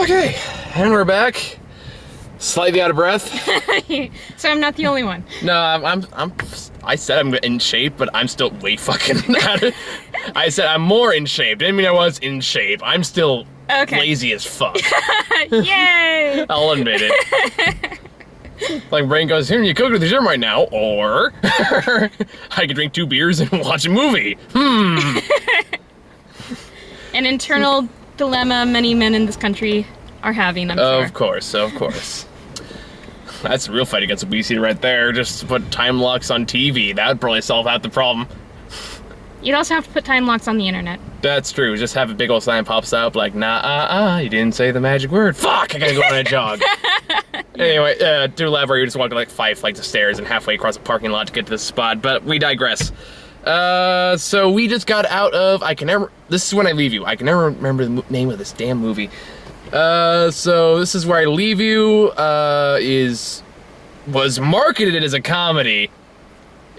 Okay, and we're back. Slightly out of breath. So I'm not the only one. No, I said I'm in shape, but I'm still way fucking out of, I said I'm more in shape. Didn't mean I was in shape. I'm still lazy as fuck. Yay! I'll admit it. Like, brain goes, here, you could go to the gym right now, or I could drink 2 beers and watch a movie. An internal dilemma many men in this country are having, I'm sure. Of course. That's a real fight against obesity right there. Just put time locks on TV. That would probably solve half the problem. You'd also have to put time locks on the internet. That's true. Just have a big old sign pops up like, nah, you didn't say the magic word. Fuck, I gotta go on a jog. Anyway, to elaborate, we just walked like 5 flights of stairs and halfway across the parking lot to get to this spot, but we digress. So we just got out of, this is when I leave you. I can never remember the name of this damn movie. So this is where I leave you, was marketed as a comedy.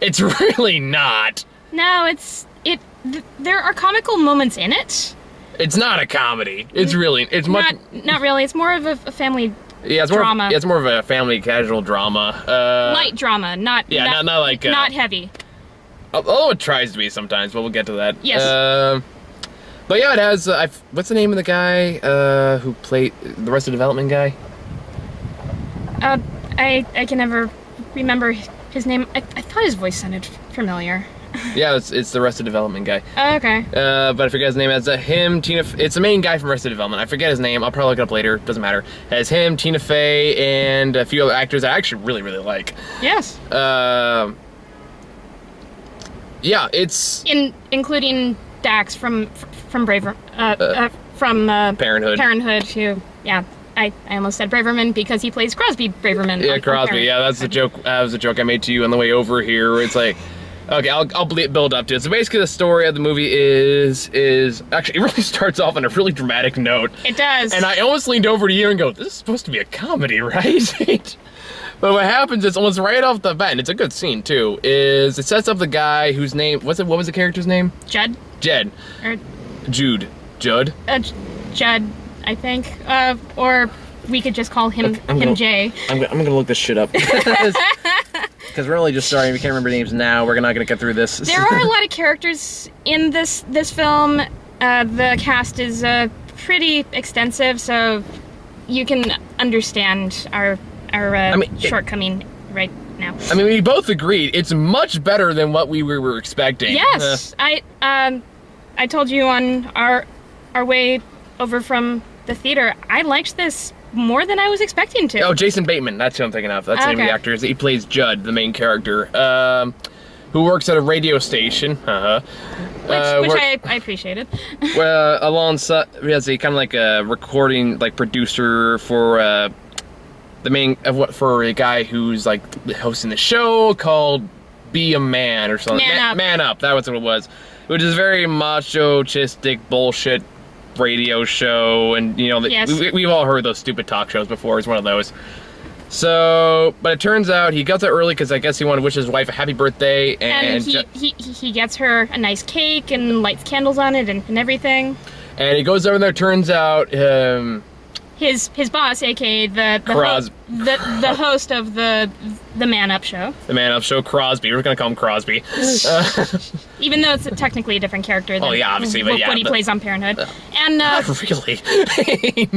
It's really not. No, there are comical moments in it. It's not a comedy. It's not really. It's more of a family drama. It's more of a family casual drama. Light drama, not like not heavy. Although it tries to be sometimes, but we'll get to that. Yes. But yeah, it has. What's the name of the guy who played the Arrested Development guy? I can never remember his name. I thought his voice sounded familiar. Yeah, it's the Arrested Development guy. Oh, okay. But I forget his name. It's him, Tina. It's the main guy from Arrested Development. I forget his name. I'll probably look it up later. Doesn't matter. It has him, Tina Fey, and a few other actors I actually really, really like. Yes. Yeah, it's including Dax from Parenthood. Parenthood, who, yeah, I almost said Braverman because he plays Crosby Braverman. Yeah, Crosby. Yeah, that's the joke. That was a joke I made to you on the way over here. Where it's like, okay, I'll build up to it. So basically, the story of the movie is actually, it really starts off on a really dramatic note. It does. And I almost leaned over to you and go, "This is supposed to be a comedy, right?" But what happens is almost right off the bat, and it's a good scene too, is it sets up the guy whose name, what was the character's name? Jed. Or Jude. Judd? Judd, I think. Or we could just call him Jay. I'm gonna look this shit up. Because we're only just starting, we can't remember names now, we're not gonna get through this. There are a lot of characters in this film. The cast is pretty extensive, so you can understand our shortcoming right now. I mean, we both agreed it's much better than what we were expecting. Yes, I told you on our way over from the theater, I liked this more than I was expecting to. Oh, Jason Bateman, that's who I'm thinking of. That's the name of the actor. He plays Judd, the main character, who works at a radio station. Which I appreciated. Well, alongside, he has a kind of like a recording, like producer for for a guy who's like hosting the show called Be a Man or something. Man Up, that was what it was. Which is very macho-chistic bullshit radio show, and you know, we've all heard those stupid talk shows before. It's one of those. So, but it turns out he got there early because I guess he wanted to wish his wife a happy birthday, and he gets her a nice cake and lights candles on it and everything. And he goes over there. Turns out his boss, aka the host of the Man Up show. The Man Up show, Crosby. We're gonna call him Crosby. Even though it's technically a different character than obviously, what he plays on Parenthood. And not really.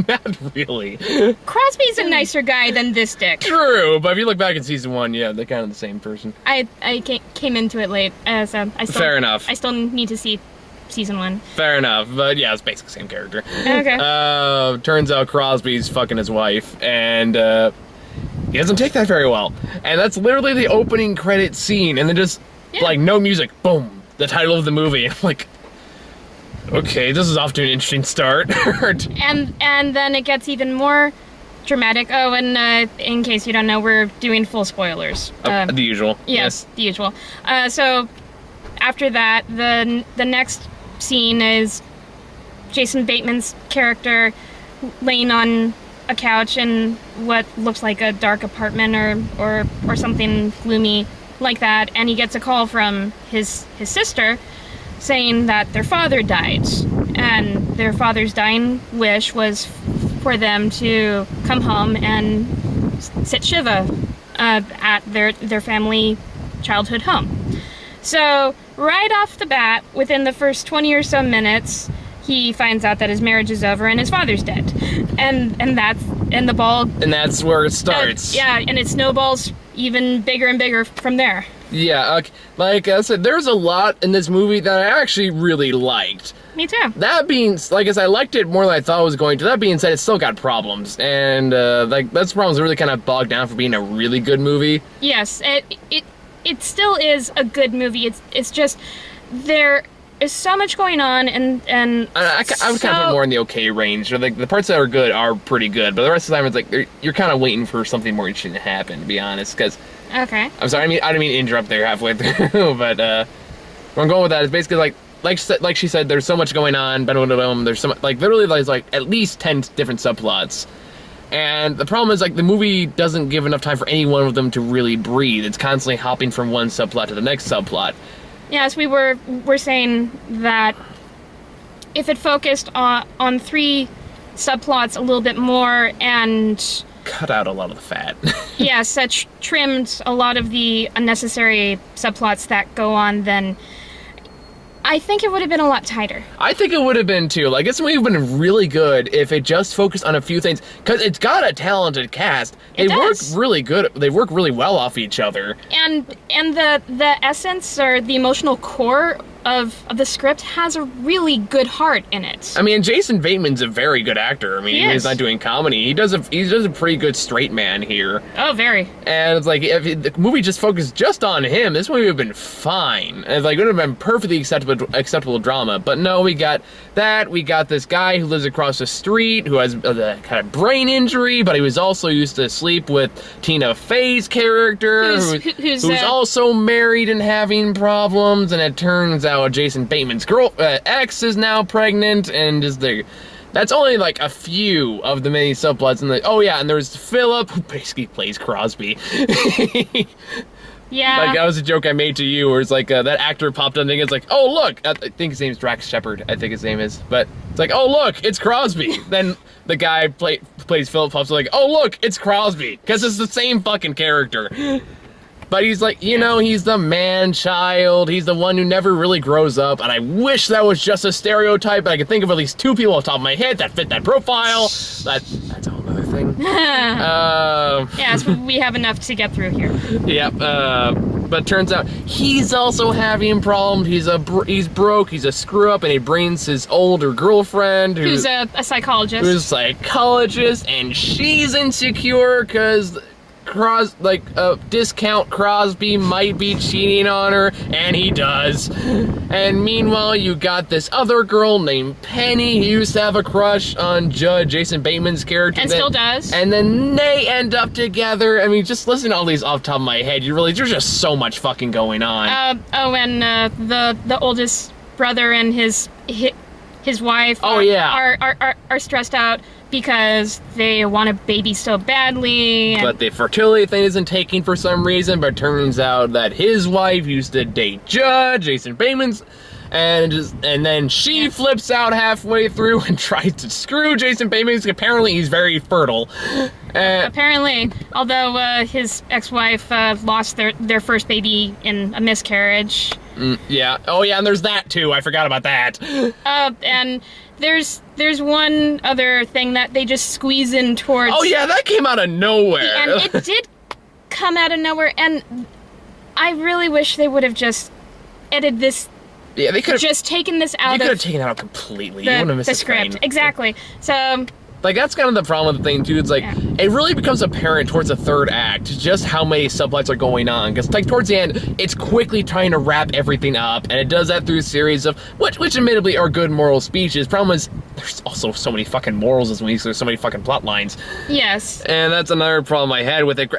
Not really. Crosby's a nicer guy than this dick. True, but if you look back in season 1, yeah, they're kind of the same person. I came into it late, fair enough. I still need to see season 1. Fair enough, but yeah, it's basically the same character. Okay. Turns out Crosby's fucking his wife, and he doesn't take that very well. And that's literally the opening credit scene, and then just like no music, boom, the title of the movie. I'm like, okay, this is off to an interesting start. and then it gets even more dramatic. Oh, and in case you don't know, we're doing full spoilers. The usual. Yes, the usual. So after that, the next scene is Jason Bateman's character laying on a couch in what looks like a dark apartment or something gloomy like that, and he gets a call from his sister saying that their father died, and their father's dying wish was for them to come home and sit Shiva at their family childhood home. So right off the bat, within the first 20 or so minutes, he finds out that his marriage is over and his father's dead, and that's where it starts. And it snowballs even bigger and bigger from there. Yeah, like I said, there's a lot in this movie that I actually really liked. Me too. That being, like, as I liked it more than I thought it was going to. That being said, it's still got problems, and those problems really kind of bogged down for being a really good movie. Yes, it still is a good movie. It's just there is so much going on, and I would kind of put more in the okay range. Or like the parts that are good are pretty good, but the rest of the time it's like you're kind of waiting for something more interesting to happen. To be honest, because okay, I'm sorry, I didn't mean to interrupt there halfway through, but where I'm going with that is basically like she said, there's so much going on. There's so much, literally there's at least 10 different subplots. And the problem is, the movie doesn't give enough time for any one of them to really breathe. It's constantly hopping from one subplot to the next subplot. Yes, we're saying that if it focused on 3 subplots a little bit more and cut out a lot of the fat. Yes, trimmed a lot of the unnecessary subplots that go on, then I think it would have been a lot tighter. I think it would have been too. This movie would have been really good if it just focused on a few things, because it's got a talented cast. They work really good. They work really well off each other. And the essence or the emotional core of the script has a really good heart in it. I mean, Jason Bateman's a very good actor. I mean, he's not doing comedy. He does a pretty good straight man here. Oh, very. And it's if the movie just focused just on him, this movie would have been fine. And it would have been perfectly acceptable drama. But no, we got that. We got this guy who lives across the street who has a kind of brain injury, but he was also used to sleep with Tina Fey's character, who's also married and having problems. And it turns out Jason Bateman's ex is now pregnant, and that's only a few of the many subplots. And and there's Philip, who basically plays Crosby. Yeah. That was a joke I made to you, where it's that actor popped up and it's oh look, I think his name's Drax Shepard, I think his name is, but it's oh look, it's Crosby. Then the guy plays Philip pops up oh look, it's Crosby, because it's the same fucking character. But he's he's the man-child. He's the one who never really grows up. And I wish that was just a stereotype, but I can think of at least 2 people off the top of my head that fit that profile. That's a whole other thing. Yes, we have enough to get through here. Yep. But turns out he's also having problems. He's broke. He's a screw-up, and he brings his older girlfriend, who's a psychologist. Who's a psychologist, and she's insecure because discount Crosby might be cheating on her, and he does. And meanwhile, you got this other girl named Penny who used to have a crush on Jason Bateman's character. And still does. And then they end up together. I mean, just listen to all these off the top of my head. There's just so much fucking going on. And the oldest brother and his wife are stressed out because they want a baby so badly. But the fertility thing isn't taking for some reason, but it turns out that his wife used to date Jason Bateman's, and then she flips out halfway through and tries to screw Jason Bateman, because apparently he's very fertile. Apparently, although his ex-wife lost their first baby in a miscarriage. Yeah. Oh yeah, and there's that too. I forgot about that. And there's one other thing that they just squeeze in towards. Oh yeah, that came out of nowhere. And it did come out of nowhere, and I really wish they would have just edited this. Yeah, they could have just taken this out. You could have taken it out completely. You wouldn't have missed the script. Thing. Exactly. So. That's kind of the problem with the thing too. It's it really becomes apparent towards the third act just how many subplots are going on. Because towards the end, it's quickly trying to wrap everything up, and it does that through a series of which admittedly are good moral speeches. Problem is, there's also so many fucking morals as well. There's so many fucking plot lines. Yes. And that's another problem I had with it.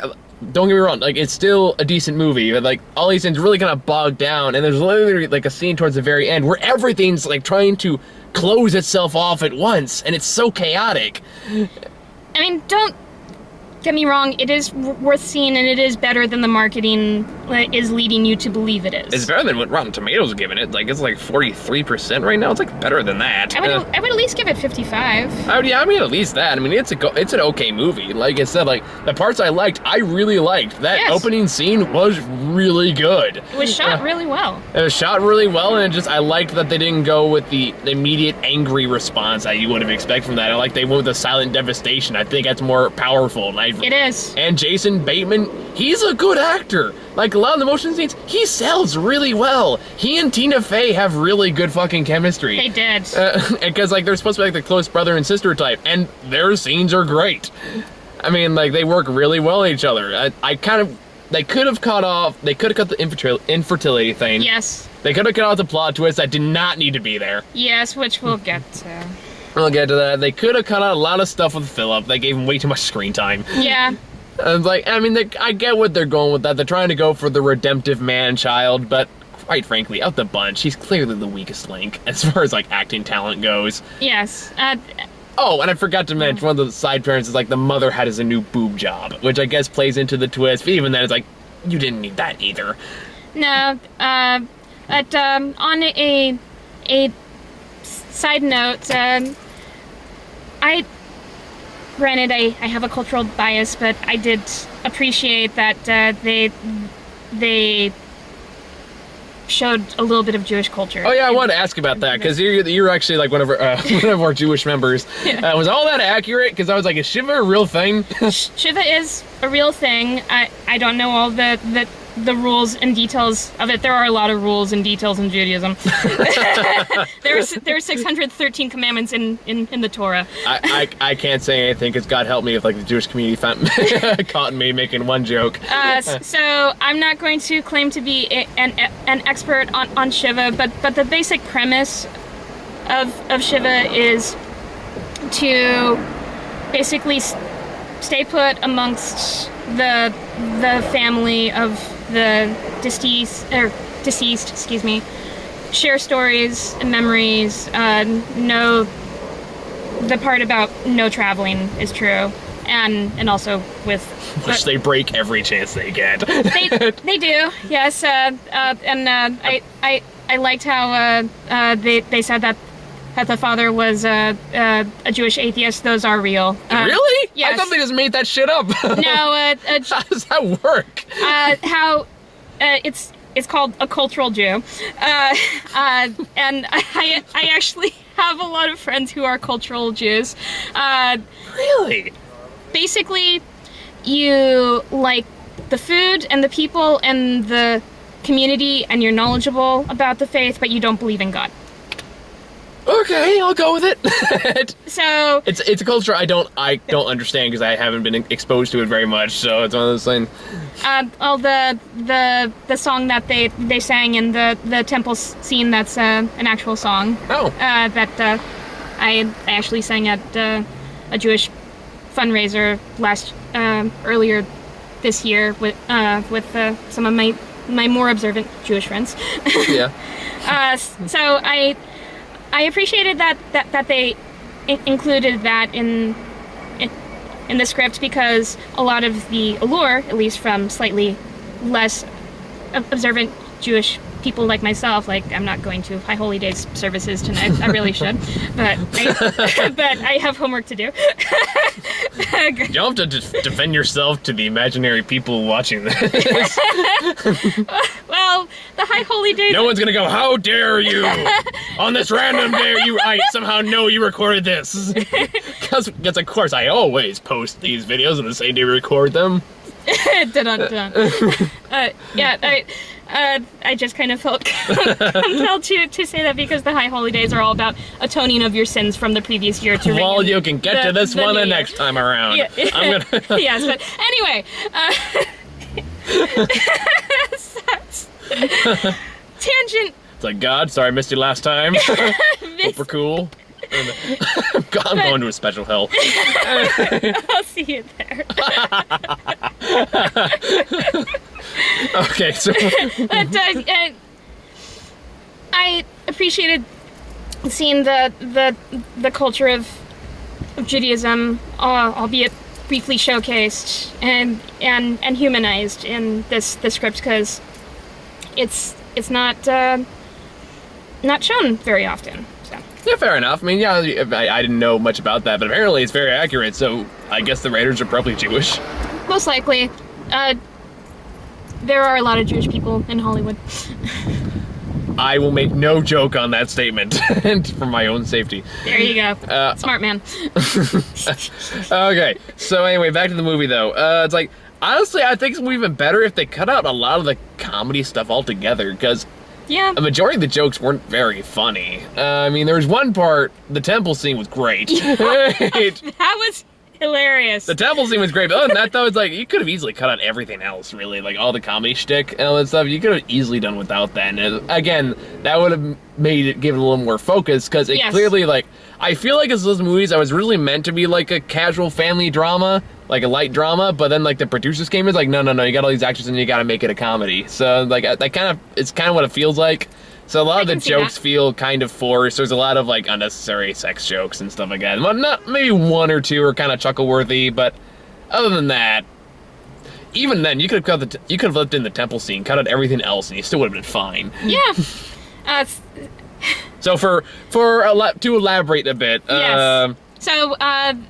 Don't get me wrong, it's still a decent movie, but all these things really kind of bogged down, and there's literally a scene towards the very end where everything's trying to close itself off at once, and it's so chaotic. I mean, don't get me wrong, it is worth seeing, and it is better than the marketing is leading you to believe it is. It's better than what Rotten Tomatoes is giving it. Like, it's like 43% right now. It's like better than that. I would at least give it 55. I mean, at least that. I mean, it's an okay movie. Like I said, like, the parts I liked, I really liked. That opening scene was really good. It was shot really well. It was shot really well, and I liked that they didn't go with the immediate angry response that you would have expected from that. I like they went with the silent devastation. I think that's more powerful. It is. And Jason Bateman, he's a good actor. Like, a lot of the motion scenes, he sells really well. He and Tina Fey have really good fucking chemistry. They did. Because, like, they're supposed to be like the close brother and sister type, and their scenes are great. I mean, like, they work really well with each other. They could have cut the infertility thing. Yes. They could have cut off the plot twist that did not need to be there. Yes, which we'll get to. We'll get to that. They could have cut out a lot of stuff with Philip. They gave him way too much screen time. Yeah. And like, I mean, I get what they're going with that. They're trying to go for the redemptive man-child, but quite frankly, out the bunch, he's clearly the weakest link as far as like acting talent goes. Yes. Oh, and I forgot to mention, one of the side parents is like the mother had as a new boob job, which I guess plays into the twist. But even then, it's like, you didn't need that either. No. On a side note, Granted, I have a cultural bias, but I did appreciate that they showed a little bit of Jewish culture. Oh yeah, I wanted to ask about that, because you're actually like one of our Jewish members. Yeah. Was all that accurate? Because I was like, is Shiva a real thing? Shiva is a real thing. I don't know all the rules and details of it. There are a lot of rules and details in Judaism. There are 613 commandments in the Torah. I can't say anything because God help me if like the Jewish community caught me making one joke. So I'm not going to claim to be an expert on Shiva, but the basic premise of Shiva is to basically stay put amongst the family of the deceased, excuse me, share stories and memories, know the part about no traveling is true, and also with which they break every chance they get. They do, yes, and I liked how they said that the father was a Jewish atheist. Those are real. Really? Yes. I thought they just made that shit up. No. How does that work? It's called a cultural Jew, and I actually have a lot of friends who are cultural Jews. Really? Basically, you like the food and the people and the community, and you're knowledgeable about the faith, but you don't believe in God. Okay, I'll go with it. So it's a culture I don't understand because I haven't been exposed to it very much. So it's one of those things. Well, the song that they sang in the temple scene, that's an actual song. Oh. That I actually sang at a Jewish fundraiser earlier this year with some of my more observant Jewish friends. Yeah. So I appreciated that they included that in the script, because a lot of the allure, at least from slightly less observant Jewish people like myself, like I'm not going to High Holy Days services tonight. I really should, but I have homework to do. You don't have to defend yourself to the imaginary people watching this. Well, the High Holy Days. No one's gonna go, how dare you! On this random day, I somehow know you recorded this. Because of course I always post these videos on the same day we record them. I just kind of felt compelled to say that, because the High Holy Days are all about atoning of your sins from the previous year to well, you can get to this one the next time around. Yeah. I'm gonna Yes, but anyway, tangent. It's like, God, sorry I missed you last time. Hope we're cool. I'm going to a special hell. I'll see you there. Okay, so but I appreciated seeing the culture of Judaism, albeit briefly showcased and humanized in this script, because it's not shown very often. So. Yeah, fair enough. I mean, yeah, I didn't know much about that, but apparently it's very accurate, so I guess the writers are probably Jewish. Most likely. There are a lot of Jewish people in Hollywood. I will make no joke on that statement for my own safety. There you go. Smart man. Okay, so anyway, back to the movie, though. It's like, honestly, I think it's even better if they cut out a lot of the comedy stuff altogether, because yeah, a majority of the jokes weren't very funny. I mean, there was one part, the temple scene was great. That was hilarious. The temple scene was great, but other than that, though, it's like, you could have easily cut out everything else, really. Like, all the comedy shtick and all that stuff, you could have easily done without that. And again, that would have made it, give it a little more focus, because it clearly, like, I feel like as those movies, I was really meant to be, like, a casual family drama, like a light drama, but then, like, the producers came in, like, no, you got all these actors and you gotta make it a comedy. So, like, it's kind of what it feels like. So a lot of the jokes feel kind of forced. There's a lot of, like, unnecessary sex jokes and stuff like that. Well, not, maybe one or two are kind of chuckle-worthy, but other than that, even then, you could have left in the temple scene, cut out everything else, and you still would have been fine. Yeah. So to elaborate a bit, yes. So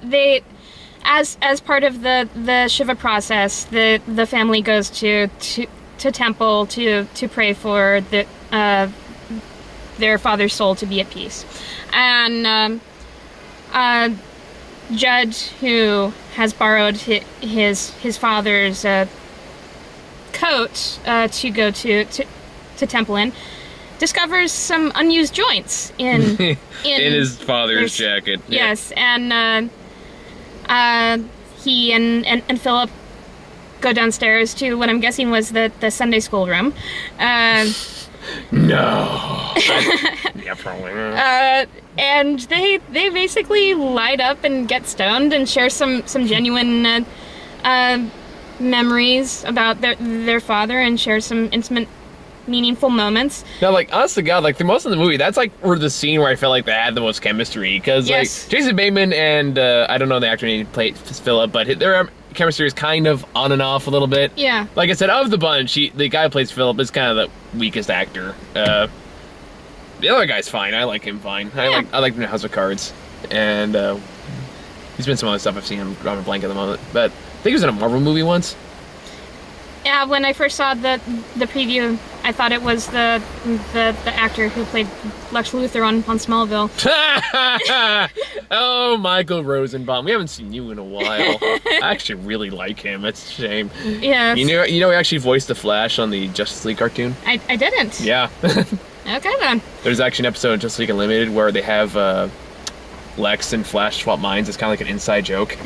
they, as part of the Shiva process, the family goes to temple to pray for their father's soul to be at peace, and Judd, who has borrowed his father's coat to go to temple in, discovers some unused joints in his father's jacket. Yes, and he and Philip go downstairs to what I'm guessing was the Sunday school room. No. Yeah, probably. And they basically light up and get stoned and share some genuine memories about their father, and share some intimate, meaningful moments. Now, like, honest to God, like, the most of the movie, that's, like, the scene where I felt like they had the most chemistry, because, like, Jason Bateman and, I don't know the actor name played Philip, but their chemistry is kind of on and off a little bit. Yeah. Like I said, of the bunch, the guy who plays Philip is kind of the weakest actor. The other guy's fine. I like him fine. Yeah. I like him in House of Cards, and he's been some other stuff I've seen him drawing a blank at the moment, but I think he was in a Marvel movie once. Yeah, when I first saw the preview, I thought it was the actor who played Lex Luthor on Smallville. Oh, Michael Rosenbaum. We haven't seen you in a while. I actually really like him. It's a shame. Yeah. You know he actually voiced the Flash on the Justice League cartoon? I didn't. Yeah. Okay, then. There's actually an episode of Justice League Unlimited where they have Lex and Flash swap minds. It's kind of like an inside joke.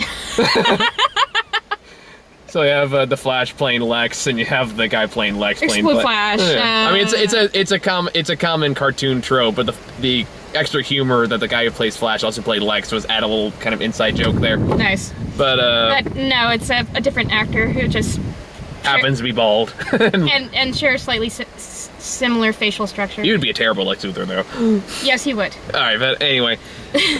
So you have the Flash playing Lex, and you have the guy playing Lex playing Flash. Yeah. I mean, it's a common cartoon trope, but the extra humor that the guy who plays Flash also played Lex was add a little kind of inside joke there. Nice. But no, it's a different actor who just happens to be bald and share slightly similar facial structure. You'd be a terrible Lex Luthor, though. Yes, he would. All right, but anyway,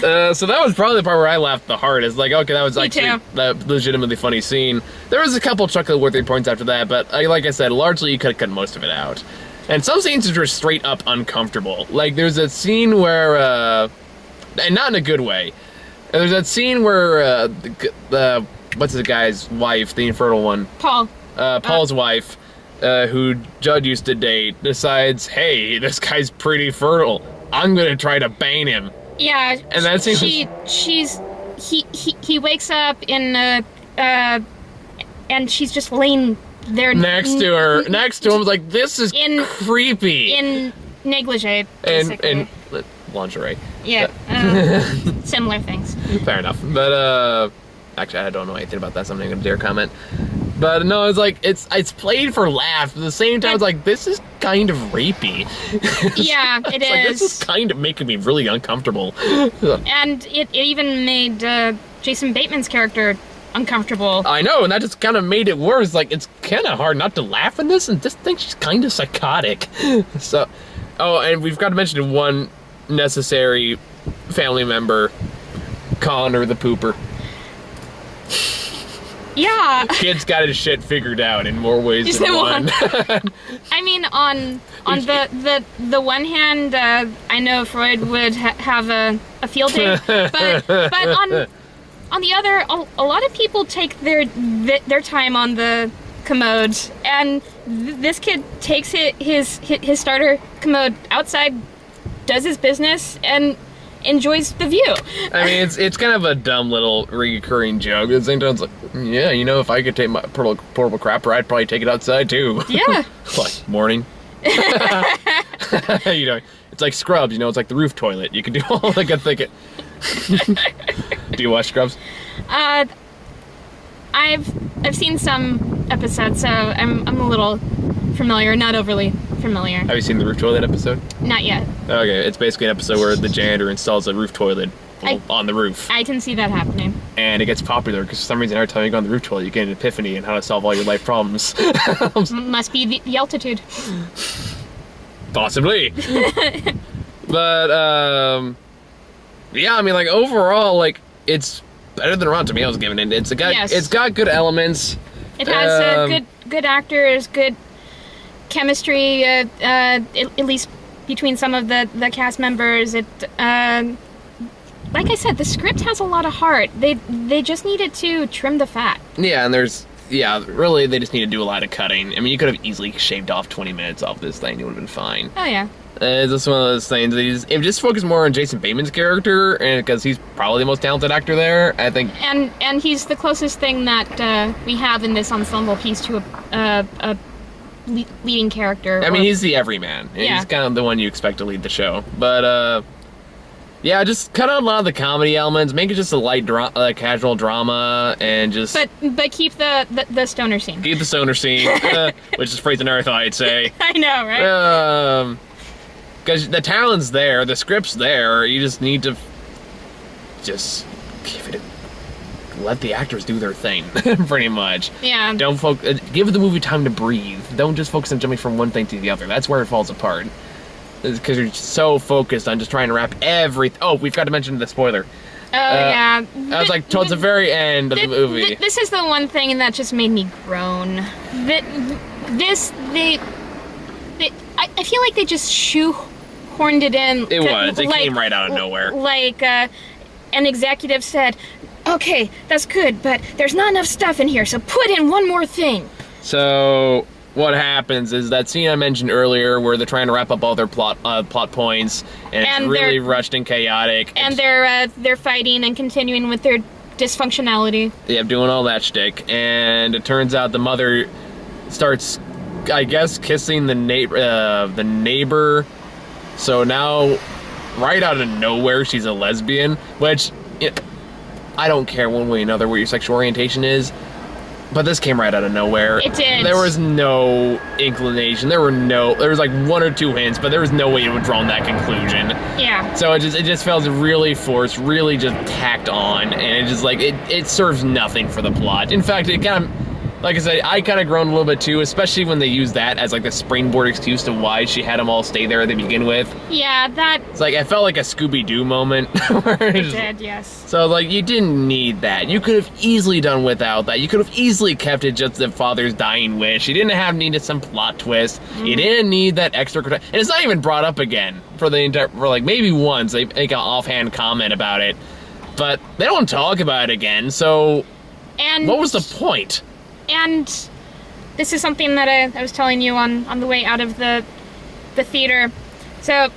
so that was probably the part where I laughed the hardest. Like, okay, that was actually a legitimately funny scene. There was a couple chuckle-worthy points after that, but like I said, largely you could have cut most of it out. And some scenes are just straight up uncomfortable. Like, there's a scene where, and not in a good way. There's that scene where the what's the guy's wife, the infertile one? Paul's wife, who Judd used to date, decides, hey, this guy's pretty fertile. I'm gonna try to bang him. Yeah, and that seems he wakes up in and she's just laying there next to him, like, this is creepy. In negligee, basically. And lingerie. Yeah, similar things. Fair enough, but actually, I don't know anything about that, so I'm not gonna dare comment. But no, it's like, it's played for laughs, but at the same time, it's like, this is kind of rapey. Yeah, it is. Like, this is kind of making me really uncomfortable. And it even made Jason Bateman's character uncomfortable. I know, and that just kind of made it worse. Like, it's kind of hard not to laugh in this, and just think she's kind of psychotic. So, oh, and we've got to mention one necessary family member, Connor the Pooper. Yeah. Kid's got his shit figured out in more ways than one. I mean, on the one hand, I know Freud would have a field day, but on the other, a lot of people take their time on the commode, and this kid takes his starter commode outside, does his business, and enjoys the view. I mean, it's kind of a dumb little recurring joke. At the same time, it's like, yeah, you know, if I could take my portable crapper, I'd probably take it outside too. Yeah. Like, morning. You know, it's like Scrubs, you know, it's like the roof toilet. You can do all the good thinking. Do you watch Scrubs? I've seen some episodes, so I'm a little familiar, not overly familiar. Have you seen the roof toilet episode? Not yet. Okay, it's basically an episode where the janitor installs a roof toilet on the roof. I can see that happening. And it gets popular because for some reason every time you go on the roof toilet, you get an epiphany on how to solve all your life problems. Must be the altitude. Possibly. But, yeah, I mean, like, overall, like, it's better than Rotten Tomatoes giving it. It's got good elements. It has good actors, good chemistry, at least between some of the cast members. It, like I said, the script has a lot of heart. They just needed to trim the fat. Yeah, and really, they just need to do a lot of cutting. I mean, you could have easily shaved off 20 minutes off this thing. It would have been fine. Oh, yeah. It's just one of those things. If just focus more on Jason Bateman's character, and because he's probably the most talented actor there, I think. And he's the closest thing that we have in this ensemble piece to a leading character. I mean, he's the everyman. Yeah. He's kind of the one you expect to lead the show. But yeah, just cut out a lot of the comedy elements. Make it just a light, casual drama, and just. But keep the stoner scene. Keep the stoner scene, which is phrase on earth, I'd say. I know, right? Because the talent's there, the script's there. You just need to just let the actors do their thing, pretty much. Yeah. Don't give the movie time to breathe. Don't just focus on jumping from one thing to the other. That's where it falls apart. Because you're so focused on just trying to wrap everything. Oh, we've got to mention the spoiler. Yeah. I was like, towards the very end of the movie. This is the one thing that just made me groan. I feel like they just shoehorned it in. It came right out of nowhere. Like, an executive said, okay, that's good, but there's not enough stuff in here, so put in one more thing. So what happens is that scene I mentioned earlier where they're trying to wrap up all their plot points, and it's really rushed and chaotic. And they're fighting and continuing with their dysfunctionality. Yeah, doing all that shtick. And it turns out the mother starts, I guess, kissing the neighbor. So now, right out of nowhere, she's a lesbian, which, I don't care one way or another what your sexual orientation is, but this came right out of nowhere. It did. There was no inclination. There was like one or two hints, but there was no way it would draw that conclusion. Yeah. So it just felt really forced, really just tacked on, and it just like, it serves nothing for the plot. In fact, it kind of, like I said, I kind of groaned a little bit too, especially when they used that as like the springboard excuse to why she had them all stay there to begin with. Yeah, it's like, I felt like a Scooby-Doo moment. It did, yes. So like, you didn't need that. You could have easily done without that. You could have easily kept it just the father's dying wish. You didn't needed some plot twist. You didn't need that extra, and it's not even brought up again for like maybe once they make an offhand comment about it, but they don't talk about it again. So, what was the point? And this is something that I was telling you on the way out of the theater. So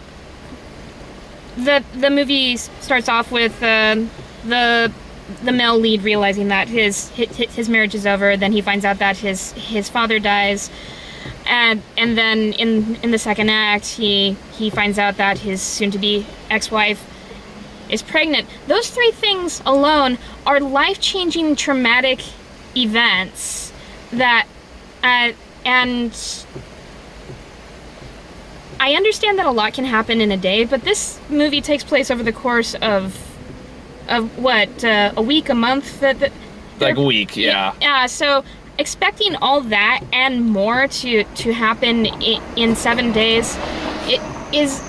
the movie starts off with the male lead realizing that his marriage is over. Then he finds out that his father dies, and then in the second act he finds out that his soon-to-be ex-wife is pregnant. Those three things alone are life-changing, traumatic events that and I understand that a lot can happen in a day, but this movie takes place over the course of what, a week, a month, like a week, yeah. Yeah, so expecting all that and more to happen in 7 days, it is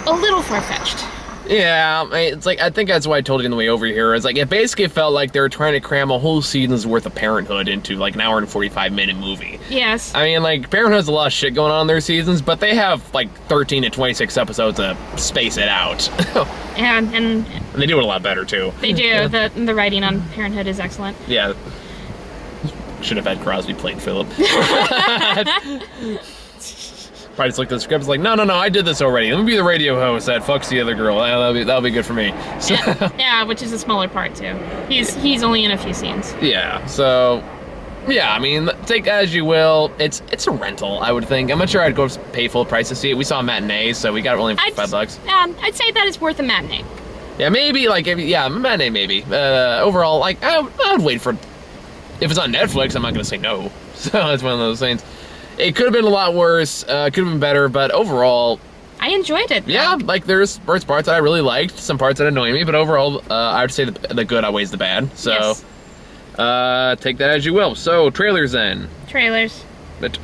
a little far-fetched. Yeah, it's like, I think that's why I told you on the way over here. It's like, it basically felt like they were trying to cram a whole season's worth of Parenthood into like an hour and 45-minute movie. Yes. I mean, like, Parenthood has a lot of shit going on in their seasons, but they have like 13 to 26 episodes to space it out. And they do it a lot better too. they do. The writing on Parenthood is excellent. Yeah. Should have had Crosby played Philip. Probably just looked at the script, like, no, I did this already. Let me be the radio host that fucks the other girl. That'll be good for me. So, yeah, which is a smaller part too. He's only in a few scenes. Yeah, so yeah, I mean, take as you will. It's a rental, I would think. I'm not sure I'd go pay full price to see it. We saw a matinee, so we got it only for $5. I'd say that is worth a matinee. Yeah, maybe like matinee maybe. Overall, like I would wait for. If it's on Netflix, I'm not gonna say no. So it's one of those things. It could have been a lot worse, could have been better, but overall... I enjoyed it. Yeah, like there's parts that I really liked, some parts that annoy me, but overall, I would say the good outweighs the bad. So, yes. Take that as you will. So, trailers then. Trailers.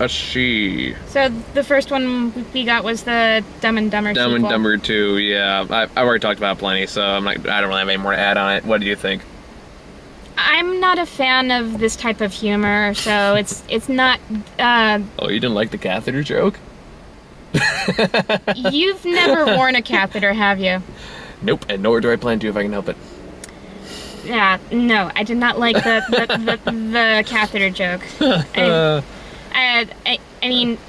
She. So, the first one we got was the Dumb and Dumber Dumb sequel. and Dumber 2, yeah. I've already talked about it plenty, so I don't really have any more to add on it. What do you think? I'm not a fan of this type of humor, so it's not. Oh, you didn't like the catheter joke? You've never worn a catheter, have you? Nope, and nor do I plan to if I can help it. Yeah, no, I did not like the catheter joke. I mean,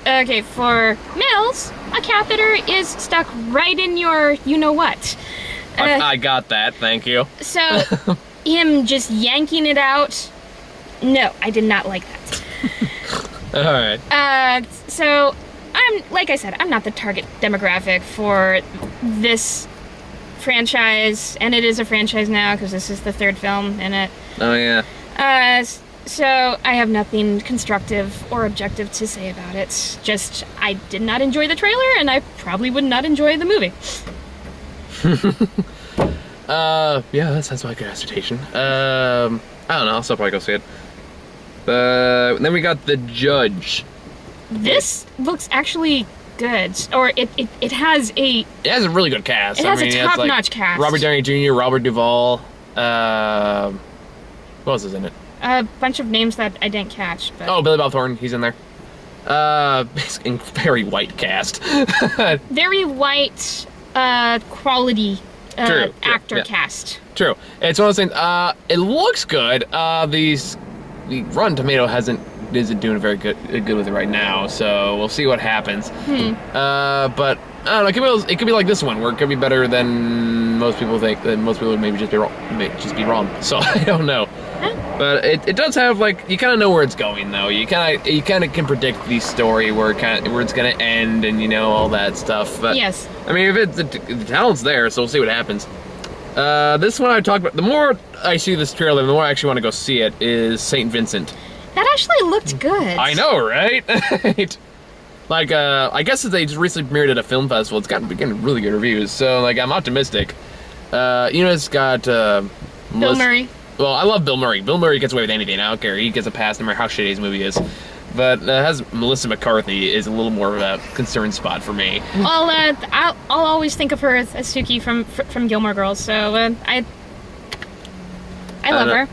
okay, for males, a catheter is stuck right in your you-know-what. I got that, thank you. So... him just yanking it out, no, I did not like that. Alright. So, like I said, I'm not the target demographic for this franchise, and it is a franchise now, because this is the third film in it. Oh, yeah. So, I have nothing constructive or objective to say about it. Just, I did not enjoy the trailer, and I probably would not enjoy the movie. Yeah, that sounds like a hesitation. I don't know, I'll still probably go see it. Then we got The Judge. This looks actually good. Or it has a... It has a really good cast. It has a top-notch cast. Robert Downey Jr., Robert Duvall, what else is in it? A bunch of names that I didn't catch, but... Oh, Billy Bob Thornton, he's in there. Very white cast. Very white, quality... True, actor cast. True. It's one of those things, it looks good. The Rotten Tomato isn't doing very good with it right now, so we'll see what happens. But I don't know, it could be like this one, where it could be better than most people think, that most people would maybe just be wrong. So I don't know. But it does have, like, you kind of know where it's going, though. You kind of can predict the story where it's going to end, and you know all that stuff. But, yes. I mean, if the talent's there, so we'll see what happens. This one I talked about. The more I see this trailer, the more I actually want to go see it. Is St. Vincent. That actually looked good. I know, right? Like, I guess they just recently premiered at a film festival. It's getting really good reviews, so like I'm optimistic. It's got Bill Murray. Well, I love Bill Murray. Bill Murray gets away with anything. I don't care. He gets a pass no matter how shitty his movie is. But has Melissa McCarthy is a little more of a concern spot for me. Well, I'll always think of her as Suki from Gilmore Girls. So I love her.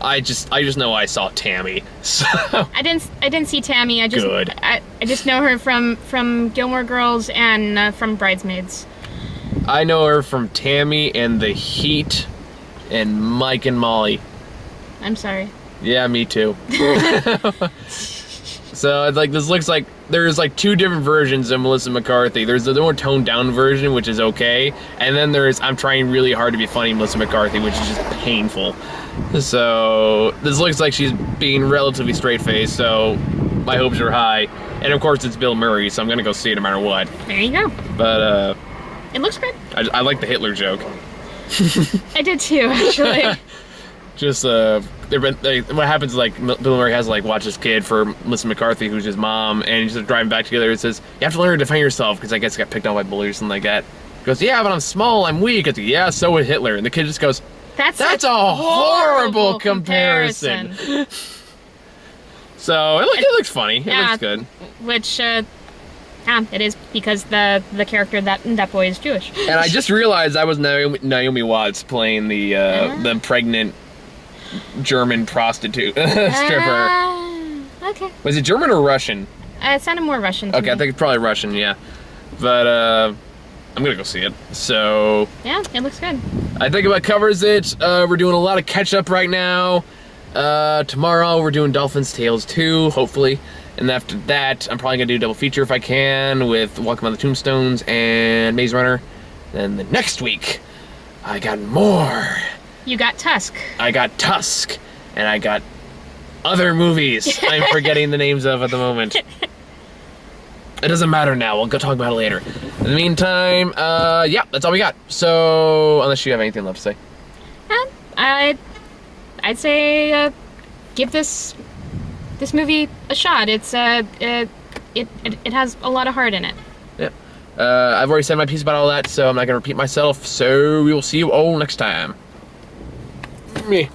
I just know I saw Tammy. So I didn't see Tammy. I just know her from Gilmore Girls and from Bridesmaids. I know her from Tammy and The Heat and Mike and Molly. I'm sorry. Yeah, me too. So it's like, this looks like there's like two different versions of Melissa McCarthy. There's the more toned down version, which is okay, and then there's I'm trying really hard to be funny Melissa McCarthy, which is just painful. So this looks like she's being relatively straight faced, so my hopes are high. And of course it's Bill Murray, so I'm gonna go see it no matter what. There you go. But it looks good. I like the Hitler joke. I did too, actually. Just what happens is, like, Bill Murray has to, like, watch his kid for Melissa McCarthy, who's his mom, and he's just driving back together. It says, you have to learn to defend yourself, because I guess he got picked on by bullies or something like that. He goes, yeah, but I'm small, I'm weak. It's like, yeah, so would Hitler. And the kid just goes, that's a horrible comparison. So it looks funny. It looks good. Which It is because the character that boy is Jewish. And I just realized I was Naomi Watts playing the pregnant German prostitute stripper. Okay. Was it German or Russian? It sounded more Russian to Okay, me. I think it's probably Russian, yeah. But I'm gonna go see it. So Yeah, it looks good. I think about covers it. We're doing a lot of catch up right now. Tomorrow we're doing Dolphin's Tales 2, hopefully. And after that, I'm probably gonna do a double feature if I can with Welcome on the Tombstones and Maze Runner. Then the next week, I got more. You got Tusk. I got Tusk, and I got other movies I'm forgetting the names of at the moment. It doesn't matter now. We'll go talk about it later. In the meantime, yeah, that's all we got. So, unless you have anything left to say. I'd say give this movie a shot. It's it has a lot of heart in it. Yeah. I've already said my piece about all that, so I'm not gonna repeat myself. So we will see you all next time. Me.